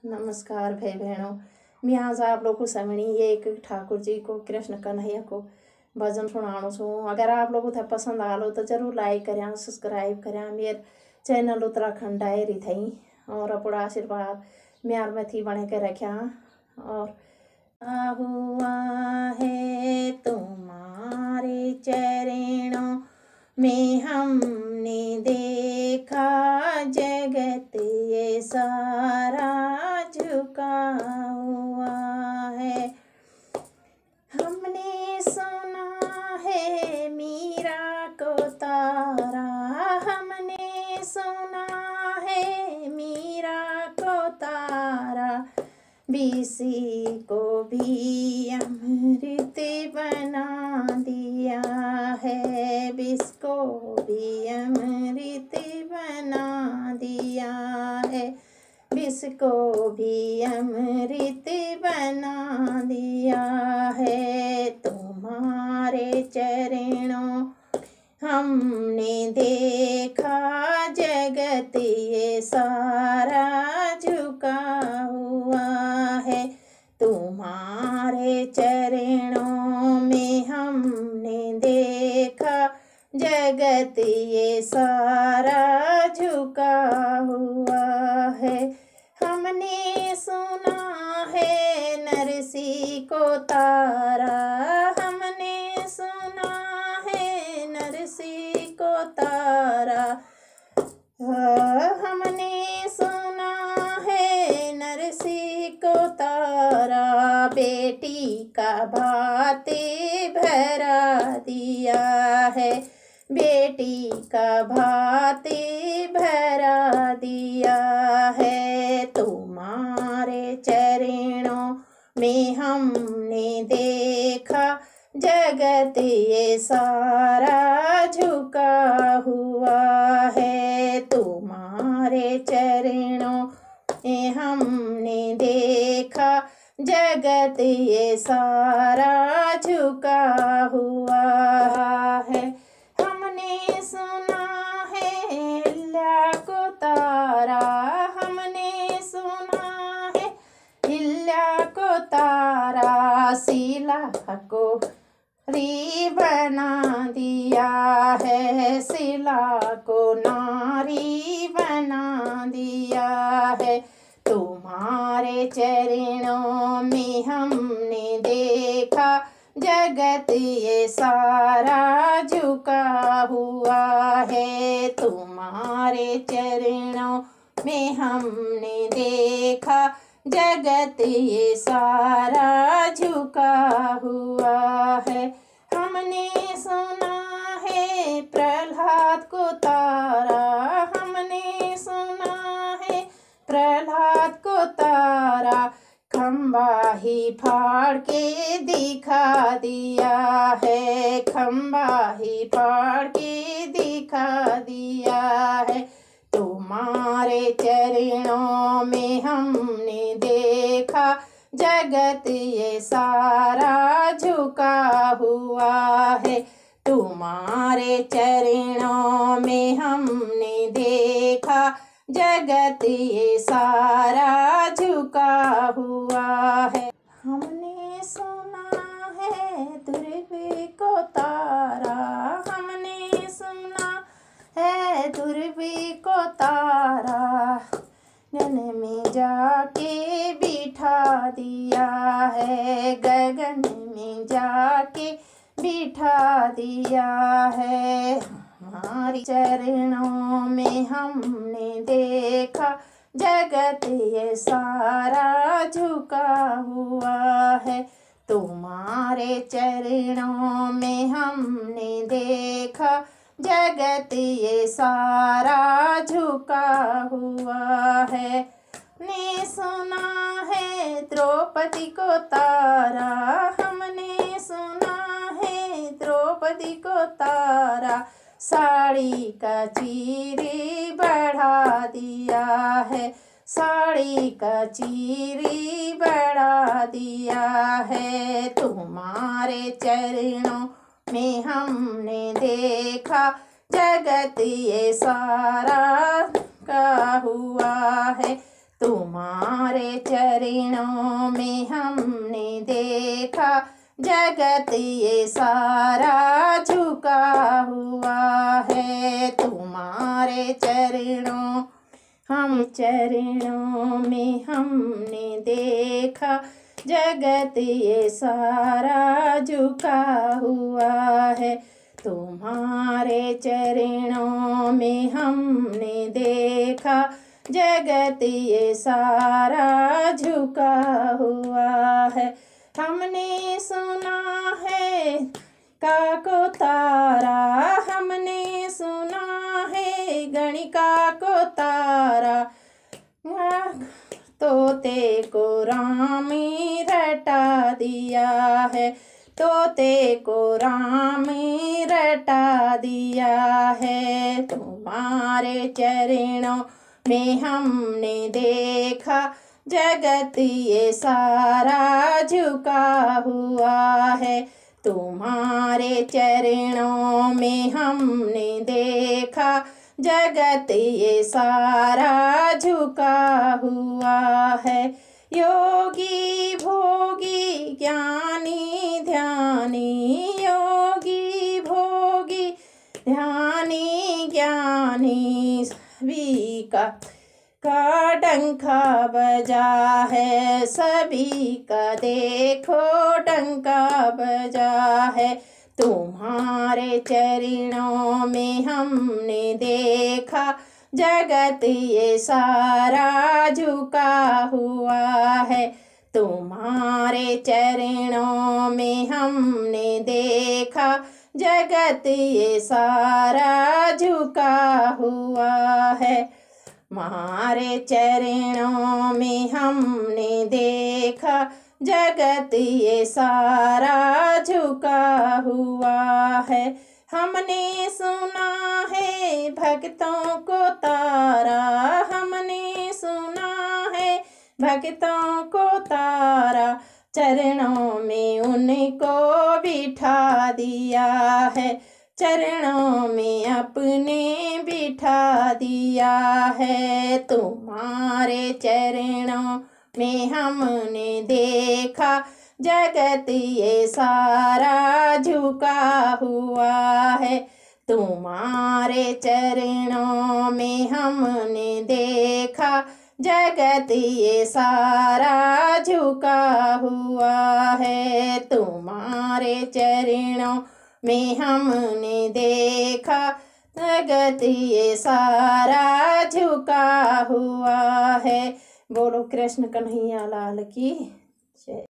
नमस्कार भाई बहनों। मैं आज आप लोग को समणी एक ठाकुर जी को कृष्ण कन्हैया को भजन सुनाणो छूँ। अगर आप लोगों को पसंद आलो तो जरूर लाइक करें, सब्सक्राइब करें मेरे चैनल उत्तराखंड डायरी थी और अपना आशीर्वाद म्यार में थी बने के रख्या। और हुआ है तुम्हारे चरणों में हमने देखा जगत ये सारा झुका हुआ है। हमने सुना है मीरा को तारा, हमने सुना है मीरा को तारा, बीसी को भी अमृत बना दिया है, विष को भी अमृत बना दिया है, विष को भी अमृत बना दिया है। तुम्हारे चरणों हमने देखा जगत ये सारा झुका हुआ है। तुम्हारे चरणों में हमने देखा जगत ये सारा झुका हुआ है। हमने सुना है नरसी को तारा, हमने सुना है नरसी को तारा, हमने सुना है नरसी को तारा, बेटी का भात भरा दिया है, बेटी का भात भरा दिया है। तुम्हारे चरणों में हमने देखा जगत ये सारा झुका हुआ है। तुम्हारे चरणों में हमने देखा जगत ये सारा झुका हुआ है। हमने सुना है हिल्या को तारा, हमने सुना है हिल्या को तारा, शीला को री बना दिया है, शीला को नारी बना दिया है। तुम्हारे चरणों में हमने देखा जगत ये सारा झुका हुआ है। तुम्हारे चरणों में हमने देखा जगत ये सारा झुका हुआ है। हमने सुना है प्रहलाद को तारा, हमने सुना है प्रहलाद को तारा, खम्बा ही फाड़ के दिखा दिया है, खम्बा ही फाड़ के दिखा दिया है। तुम्हारे चरणों में हमने देखा जगत ये सारा झुका हुआ है। तुम्हारे चरणों में हमने देखा जगत ये सारा झुका हुआ है। हमने सुना है ध्रुव को तारा, हमने सुना है ध्रुव को तारा, गगन में जाके बिठा दिया है, गगन में जाके बिठा दिया है। हमारी चरणों में हमने देखा जगत ये सारा झुका हुआ है। तुम्हारे चरणों में हमने देखा जगत ये सारा झुका हुआ है। ने सुना है द्रौपदी को तारा, हमने सुना है द्रौपदी को तारा, साड़ी का चीरी बढ़ा दिया है, साड़ी का चीरी बढ़ा दिया है। तुम्हारे चरणों में हमने देखा जगत ये सारा का हुआ है। तुम्हारे चरणों में हमने देखा जगत ये सारा झुका हुआ है। तुम्हारे चरणों में हमने देखा जगत ये सारा झुका हुआ है। तुम्हारे चरणों में हमने देखा जगत ये सारा झुका हुआ है। हमने सुना है को तारा, हमने सुना है गणिका को तारा, तोते को राम रटा दिया है, तोते को राम रटा दिया है। तुम्हारे चरणों में हमने देखा जगत ये सारा झुका हुआ है। तुम्हारे चरणों में हमने देखा जगत ये सारा झुका हुआ है। योगी भोगी ज्ञानी ध्यानी, योगी भोगी ध्यानी ज्ञानी सभी का डंका बजा है, सभी का देखो डंका बजा है। तुम्हारे चरणों में हमने देखा जगत ये सारा झुका हुआ है। तुम्हारे चरणों में हमने देखा जगत ये सारा झुका हुआ है। तुम्हारे चरणों में हमने देखा जगत ये सारा झुका हुआ है। हमने सुना है भक्तों को तारा, हमने सुना है भक्तों को तारा, चरणों में उनको बिठा दिया है, चरणों में अपने बिठा दिया है। तुम्हारे चरणों में हमने देखा जगत ये सारा झुका हुआ है। तुम्हारे चरणों में हमने देखा जगत ये सारा झुका हुआ है। तुम्हारे चरणों में हमने देखा जगत ये सारा झुका हुआ है। बोलो कृष्ण कन्हैया लाल की जय।